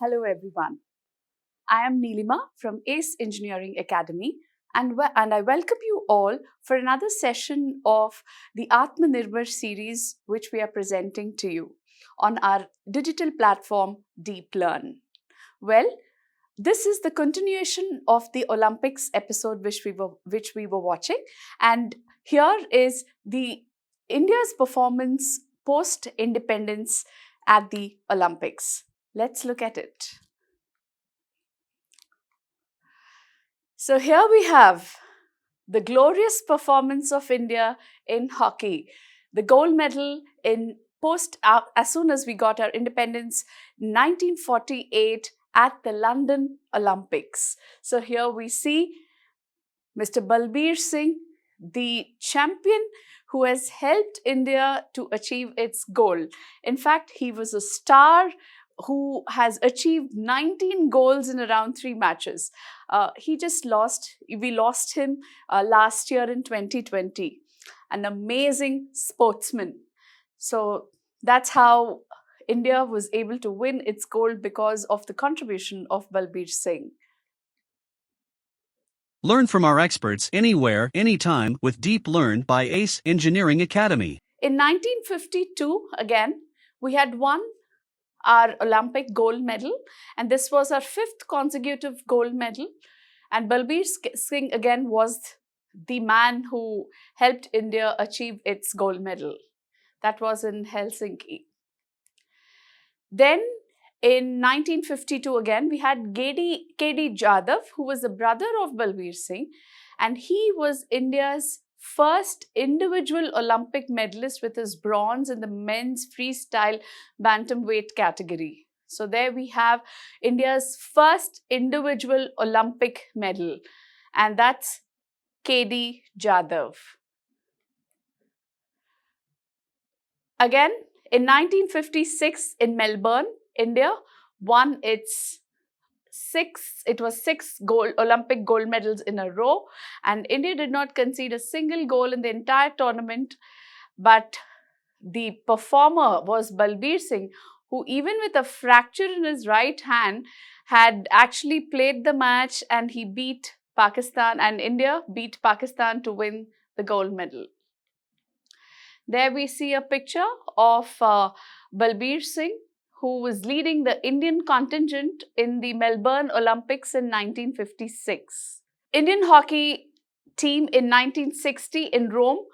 Hello everyone. I am Neelima from ACE Engineering Academy and I welcome you all for another session of the Atmanirbhar Series which we are presenting to you on our digital platform Deep Learn. Well, this is the continuation of the Olympics episode which we were watching, and here is the India's performance post independence at the Olympics. Let's look at it. So here we have the glorious performance of India in hockey. The gold medal in as soon as we got our independence, 1948 at the London Olympics. So here we see Mr. Balbir Singh, the champion who has helped India to achieve its goal. In fact, he was a star who has achieved 19 goals in around 3 matches. We lost him last year in 2020. An amazing sportsman. So that's how India was able to win its gold because of the contribution of Balbir Singh. Learn from our experts anywhere, anytime with Deep Learn by ACE Engineering Academy. In 1952, again, we had won our Olympic gold medal, and this was our 5th consecutive gold medal. And Balbir Singh again was the man who helped India achieve its gold medal. That was in Helsinki. Then in 1952 again, we had KD Jadhav, who was the brother of Balbir Singh, and he was India's first individual Olympic medalist with his bronze in the men's freestyle bantamweight category. So there we have India's first individual Olympic medal, and that's KD Jadhav. Again, in 1956 in Melbourne, India won its 6 Olympic gold medals in a row, and India did not concede a single goal in the entire tournament. But the performer was Balbir Singh, who even with a fracture in his right hand had actually played the match, and he beat Pakistan, and India beat Pakistan to win the gold medal. There we see a picture of Balbir Singh, who was leading the Indian contingent in the Melbourne Olympics in 1956. Indian hockey team in 1960 in Rome.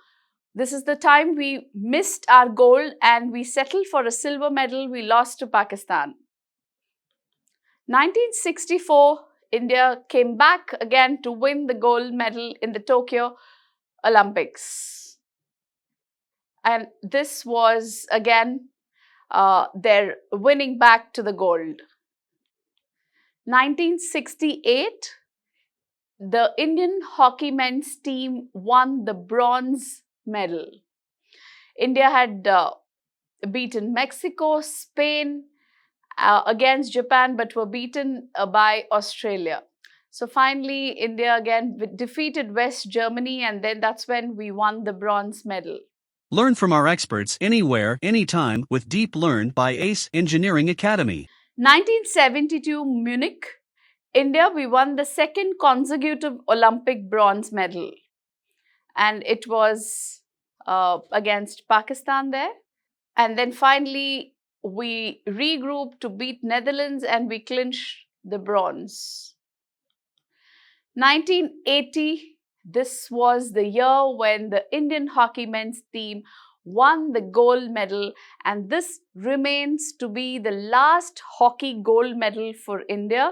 This is the time we missed our gold and we settled for a silver medal. We lost to Pakistan. 1964, India came back again to win the gold medal in the Tokyo Olympics. And this was again their winning back to the gold. 1968, the Indian hockey men's team won the bronze medal. India had beaten Mexico, Spain, against Japan, but were beaten by Australia. So finally, India again defeated West Germany, and then that's when we won the bronze medal. Learn from our experts anywhere, anytime with Deep Learn by ACE Engineering Academy. 1972 Munich, India, we won the 2nd consecutive Olympic bronze medal. And it was against Pakistan there. And then finally, we regrouped to beat Netherlands and we clinched the bronze. 1980, this was the year when the Indian hockey men's team won the gold medal, and this remains to be the last hockey gold medal for India.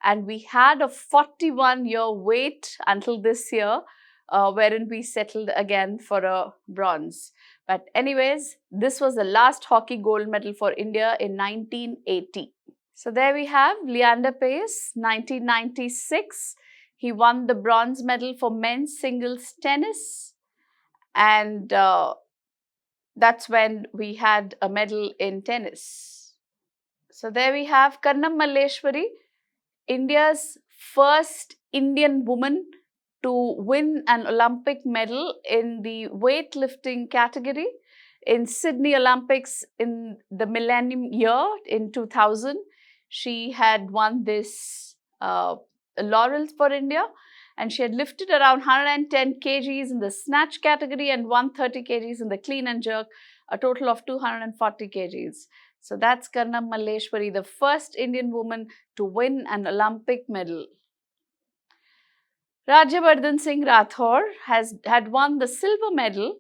And we had a 41-year wait until this year, wherein we settled again for a bronze. But anyways, this was the last hockey gold medal for India in 1980. So there we have Leander Paes, 1996. He won the bronze medal for men's singles tennis, and that's when we had a medal in tennis. So there we have Kannam Malleshwari, India's first Indian woman to win an Olympic medal in the weightlifting category in Sydney Olympics in the millennium year in 2000. she had won this laurels for India, and she had lifted around 110 kgs in the snatch category and 130 kgs in the clean and jerk, a total of 240 kgs. So that's Karnam Malleshwari, the first Indian woman to win an Olympic medal. Rajyavardhan Singh Rathore had won the silver medal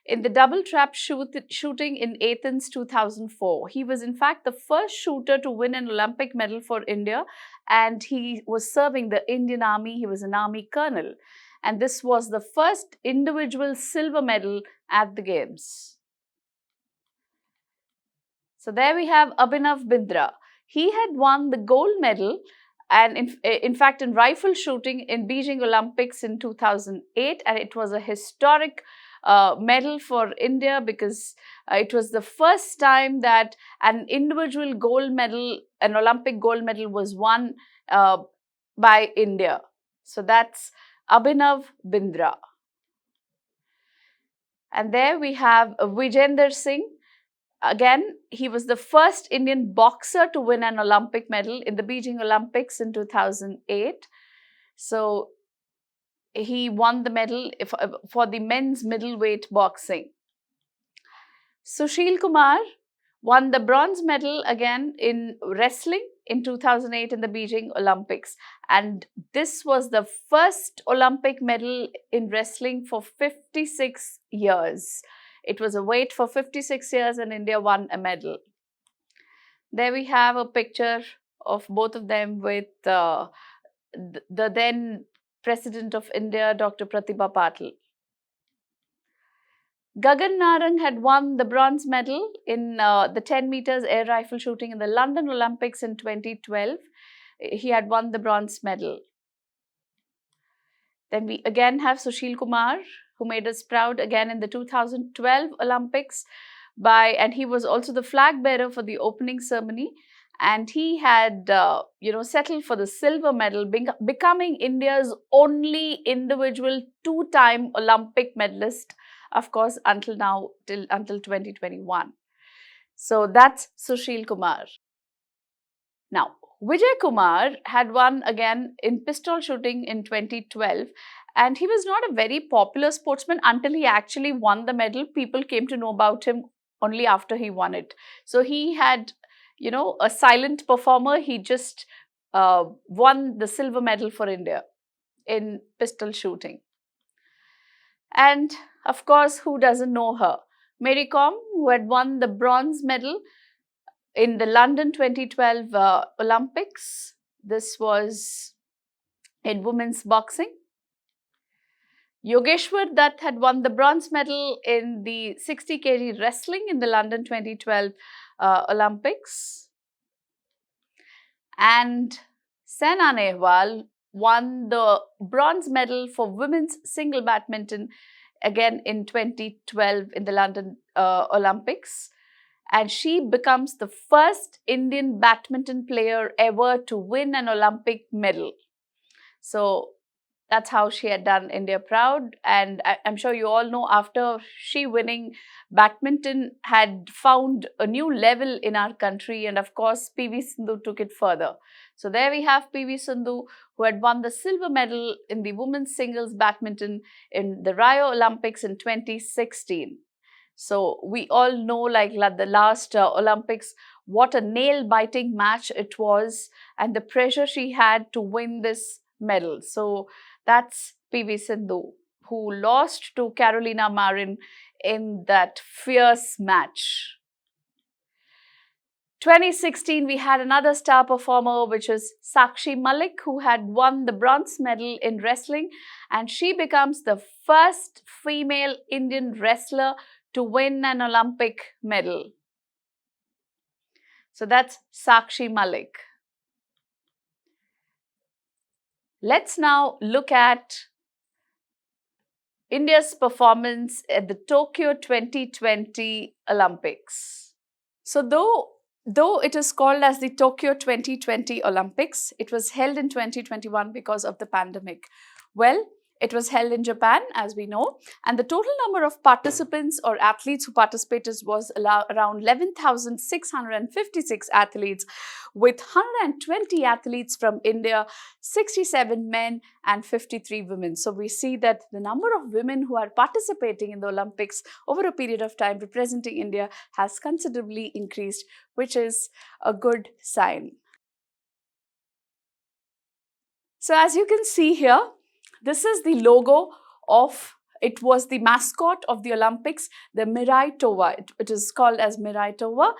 in the double trap shooting in Athens 2004. He was in fact the first shooter to win an Olympic medal for India, and he was serving the Indian Army. He was an army colonel, and this was the first individual silver medal at the Games. So there we have Abhinav Bindra. He had won the gold medal, and in fact in rifle shooting in Beijing Olympics in 2008, and it was a historic medal for India because it was the first time that an individual gold medal, an Olympic gold medal, was won by India. So that's Abhinav Bindra. And there we have Vijender Singh. Again, he was the first Indian boxer to win an Olympic medal in the Beijing Olympics in 2008. So he won the medal for the men's middleweight boxing. Sushil Kumar won the bronze medal again in wrestling in 2008 in the Beijing Olympics. And this was the first Olympic medal in wrestling for 56 years. It was a wait for 56 years and India won a medal. There we have a picture of both of them with the then President of India, Dr. Pratibha Patil. Gagan Narang had won the bronze medal in the 10 meters air rifle shooting in the London Olympics in 2012. He had won the bronze medal. Then we again have Sushil Kumar, who made us proud again in the 2012 Olympics and he was also the flag bearer for the opening ceremony, and he had settled for the silver medal, becoming India's only individual two-time Olympic medalist, of course, until 2021. So that's Sushil Kumar. Now, Vijay Kumar had won again in pistol shooting in 2012, and he was not a very popular sportsman until he actually won the medal. People came to know about him only after he won it. So he had, a silent performer. He just won the silver medal for India in pistol shooting. And of course, who doesn't know her? Mary Kom, who had won the bronze medal in the London 2012 Olympics. This was in women's boxing. Yogeshwar Dutt had won the bronze medal in the 60 kg wrestling in the London 2012 Olympics. And Saina Nehwal won the bronze medal for women's single badminton again in 2012 in the London Olympics. And she becomes the first Indian badminton player ever to win an Olympic medal. So that's how she had done India proud. And I'm sure you all know, after she winning, badminton had found a new level in our country. And of course, PV Sindhu took it further. So there we have PV Sindhu, who had won the silver medal in the women's singles badminton in the Rio Olympics in 2016. So we all know, like the last Olympics, what a nail-biting match it was and the pressure she had to win this medal. So that's PV Sindhu, who lost to Carolina Marin in that fierce match. 2016, we had another star performer, which is Sakshi Malik, who had won the bronze medal in wrestling, and she becomes the first female Indian wrestler to win an Olympic medal. So that's Sakshi Malik. Let's now look at India's performance at the Tokyo 2020 Olympics. So though it is called as the Tokyo 2020 Olympics, it was held in 2021 because of the pandemic. Well, It was held in Japan, as we know, and the total number of participants or athletes who participated was around 11,656 athletes, with 120 athletes from India, 67 men and 53 women. So we see that the number of women who are participating in the Olympics over a period of time representing India has considerably increased, which is a good sign. So as you can see here, this is the logo of, it was the mascot of the Olympics, the Mirai Tova. It is called as Mirai Tova.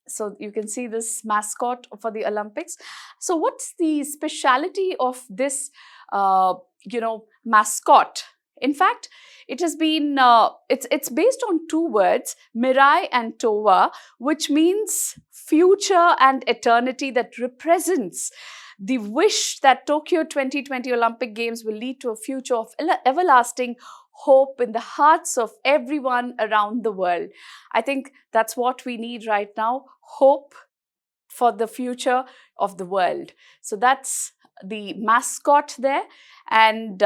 So you can see this mascot for the Olympics. So what's the speciality of this, mascot? In fact, it has been, it's based on two words, Mirai and Tova, which means future and eternity, that represents the wish that Tokyo 2020 Olympic Games will lead to a future of everlasting hope in the hearts of everyone around the world. I think that's what we need right now, hope for the future of the world. So that's the mascot there, and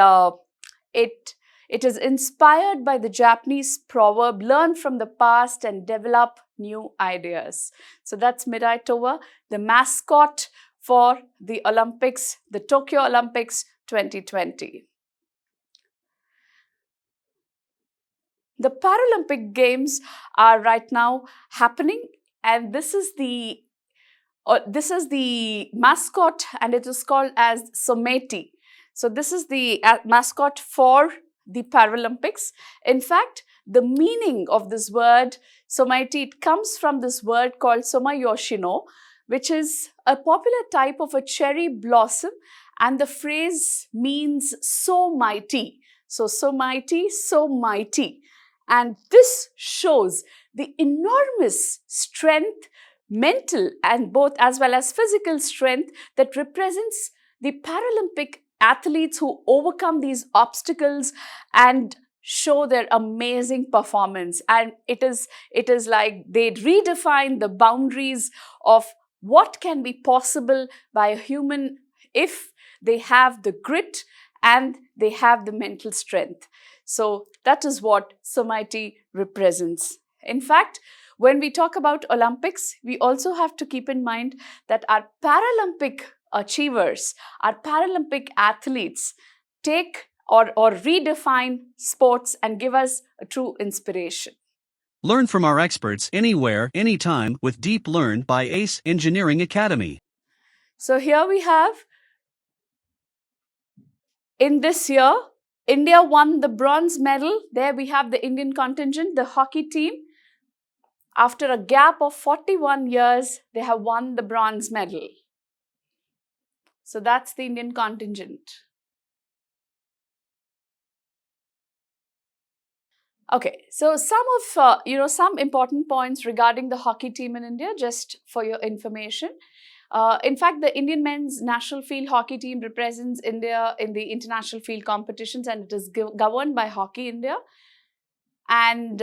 it is inspired by the Japanese proverb, learn from the past and develop new ideas. So that's Mirai Tova, the mascot for the Olympics, the Tokyo Olympics 2020. The Paralympic Games are right now happening, and this is the mascot, and it is called as Someti. So this is the mascot for the Paralympics. In fact, the meaning of this word Someti, it comes from this word called Somayoshino, which is a popular type of a cherry blossom, and the phrase means so mighty. So mighty, so mighty. And this shows the enormous strength, mental and both as well as physical strength, that represents the Paralympic athletes who overcome these obstacles and show their amazing performance. And it is like they redefine the boundaries of what can be possible by a human if they have the grit and they have the mental strength. So that is what Someti represents. In fact, when we talk about Olympics, we also have to keep in mind that our Paralympic achievers, our Paralympic athletes take or redefine sports and give us a true inspiration. Learn from our experts anywhere, anytime with Deep Learn by ACE Engineering Academy. So here we have, in this year, India won the bronze medal. There we have the Indian contingent, the hockey team. After a gap of 41 years, they have won the bronze medal. So that's the Indian contingent. Okay, so some important points regarding the hockey team in India, just for your information. In fact, the Indian men's national field hockey team represents India in the international field competitions, and it is governed by Hockey India. And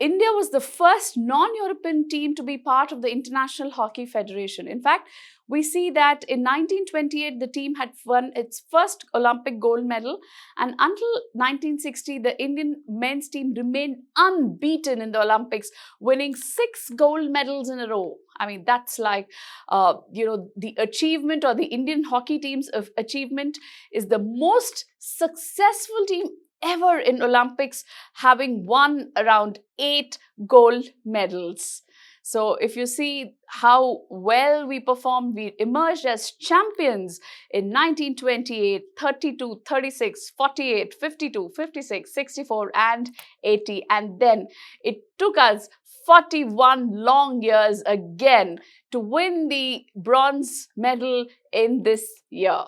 India was the first non-European team to be part of the International Hockey Federation. In fact, we see that in 1928, the team had won its first Olympic gold medal, and until 1960, the Indian men's team remained unbeaten in the Olympics, winning 6 gold medals in a row. I mean, that's like, the achievement, or the Indian hockey team's achievement, is the most successful team ever in Olympics, having won around 8 gold medals. So if you see how well we performed, we emerged as champions in 1928, 32, 36, 48, 52, 56, 64 and 80. And then it took us 41 long years again to win the bronze medal in this year.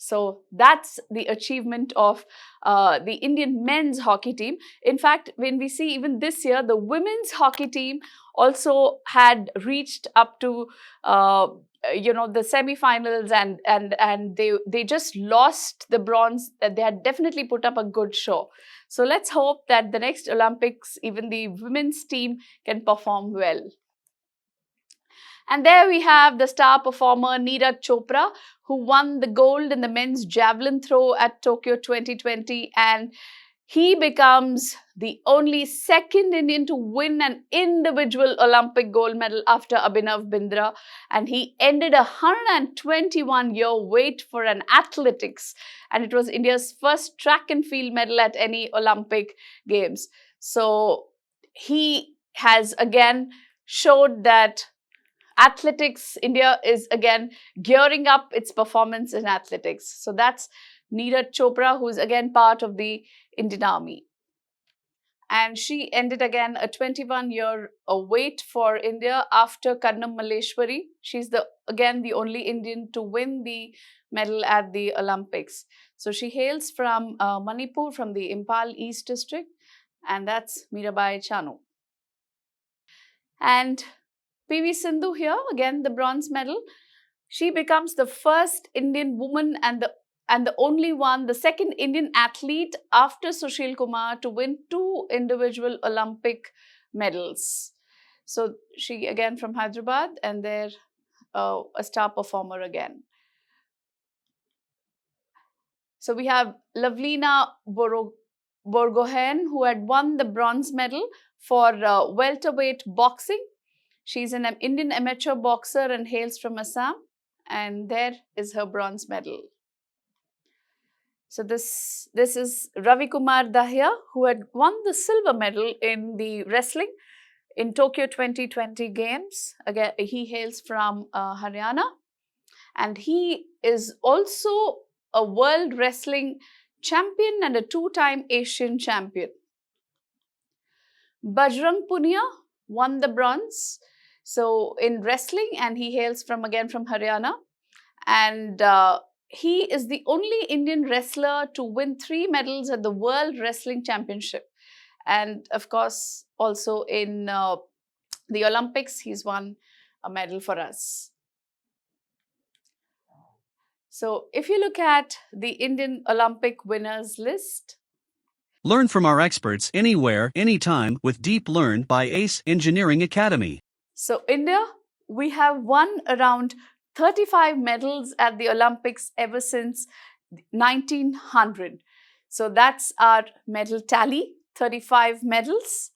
So that's the achievement of the Indian men's hockey team. In fact, when we see even this year, the women's hockey team also had reached up to the semi-finals, and they just lost the bronze. They had definitely put up a good show. So let's hope that the next Olympics, even the women's team can perform well. And there we have the star performer Neeraj Chopra, who won the gold in the men's javelin throw at Tokyo 2020, and he becomes the only second Indian to win an individual Olympic gold medal after Abhinav Bindra, and he ended a 121-year wait for an athletics, and it was India's first track and field medal at any Olympic Games. So he has again showed that athletics, India is again gearing up its performance in athletics. So that's Neeraj Chopra, who is again part of the Indian Army. And she ended again a 21-year wait for India after Kannam Malleshwari. She's again the only Indian to win the medal at the Olympics. So she hails from Manipur, from the Impal East district, and that's Mirabai Chanu. And PV Sindhu here, again the bronze medal. She becomes the first Indian woman and the only one, the second Indian athlete after Sushil Kumar to win 2 individual Olympic medals. So she again from Hyderabad, and they're a star performer again. So we have Lavlina Borgohen, who had won the bronze medal for welterweight boxing. She's an Indian amateur boxer and hails from Assam, and there is her bronze medal. So this is Ravi Kumar Dahiya, who had won the silver medal in the wrestling in Tokyo 2020 Games. Again, he hails from Haryana, and he is also a world wrestling champion and a 2-time Asian champion. Bajrang Punia won the bronze, so in wrestling, and he hails again from Haryana, and he is the only Indian wrestler to win 3 medals at the World Wrestling Championship, and of course also in the Olympics he's won a medal for us. So if you look at the Indian Olympic winners list, learn from our experts anywhere, anytime with Deep Learn by ACE Engineering Academy. So India, we have won around 35 medals at the Olympics ever since 1900. So that's our medal tally, 35 medals.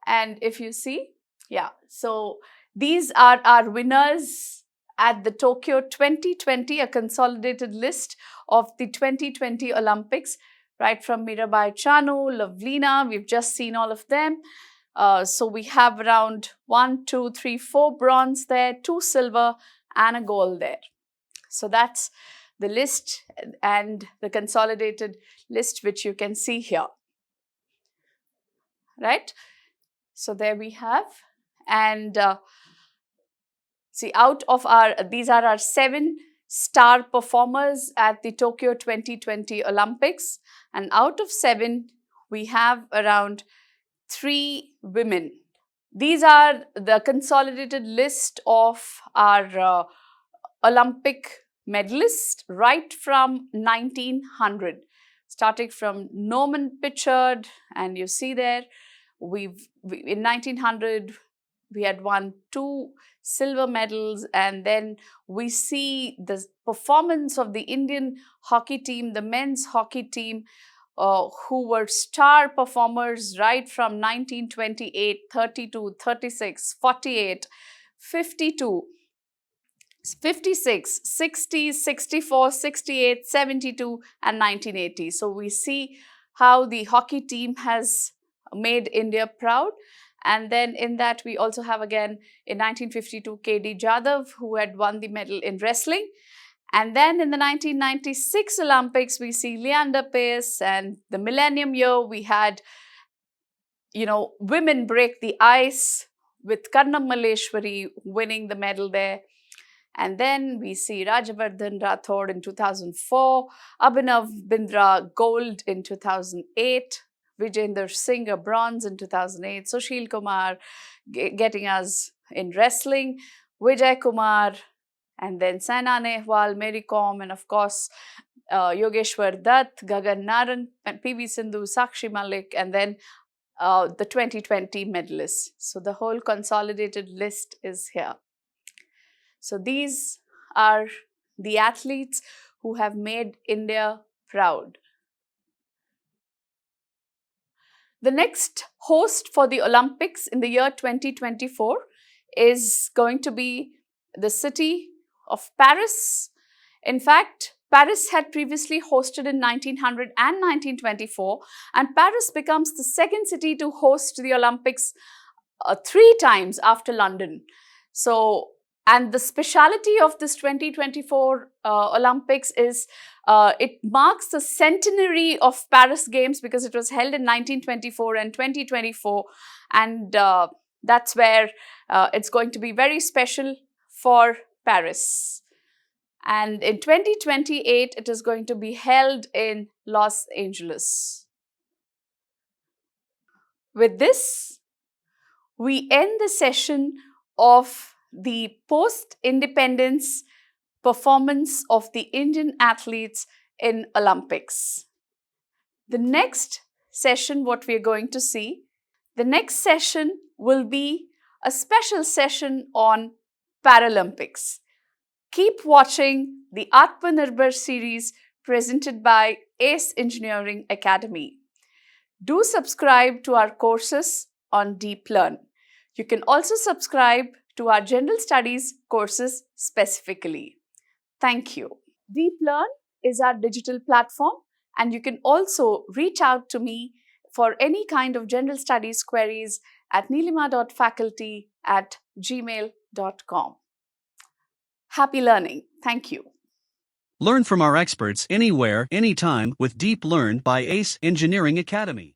And if you see, yeah, so these are our winners at the Tokyo 2020, a consolidated list of the 2020 Olympics, right from Mirabai Chanu, Lavlina, we've just seen all of them. So we have around 1, 2, 3, 4 bronze there, 2 silver and a gold there. So that's the list and the consolidated list which you can see here. Right? So there we have. And see, out of these are our 7 star performers at the Tokyo 2020 Olympics. And out of 7, we have around 3 women. These are the consolidated list of our Olympic medalists right from 1900, starting from Norman Pitchard, and you see there, in 1900 we had won 2 silver medals, and then we see the performance of the Indian hockey team, the men's hockey team, who were star performers right from 1928, 32, 36, 48, 52, 56, 60, 64, 68, 72 and 1980. So we see how the hockey team has made India proud. And then in that we also have again in 1952 KD Jadhav, who had won the medal in wrestling. And then in the 1996 Olympics, we see Leander Paes, and the millennium year we had, women break the ice with Kannam Malleshwari winning the medal there. And then we see Rajavardhan Rathod in 2004, Abhinav Bindra gold in 2008, Vijay Singh a bronze in 2008, Sushil Kumar getting us in wrestling, Vijay Kumar, and then Saina Nehwal, Mary Kom, and of course Yogeshwar Dutt, Gagan Narang, and PV Sindhu, Sakshi Malik, and then the 2020 medalists. So the whole consolidated list is here. So these are the athletes who have made India proud. The next host for the Olympics in the year 2024 is going to be the city of Paris. In fact, Paris had previously hosted in 1900 and 1924, and Paris becomes the second city to host the Olympics 3 times after London. So, and the speciality of this 2024 Olympics is it marks the centenary of Paris Games because it was held in 1924 and 2024, and that's where it's going to be very special for Paris. And in 2028, it is going to be held in Los Angeles. With this, we end the session of the post-independence performance of the Indian athletes in Olympics. The next session, what we are going to see, the next session will be a special session on Paralympics. Keep watching the Atmanirbhar Series presented by ACE Engineering Academy. Do subscribe to our courses on Deep Learn. You can also subscribe to our General Studies courses specifically. Thank you. Deep Learn is our digital platform, and you can also reach out to me for any kind of General Studies queries at neelima.faculty@gmail.com. Happy learning. Thank you. Learn from our experts anywhere, anytime with Deep Learn by ACE Engineering Academy.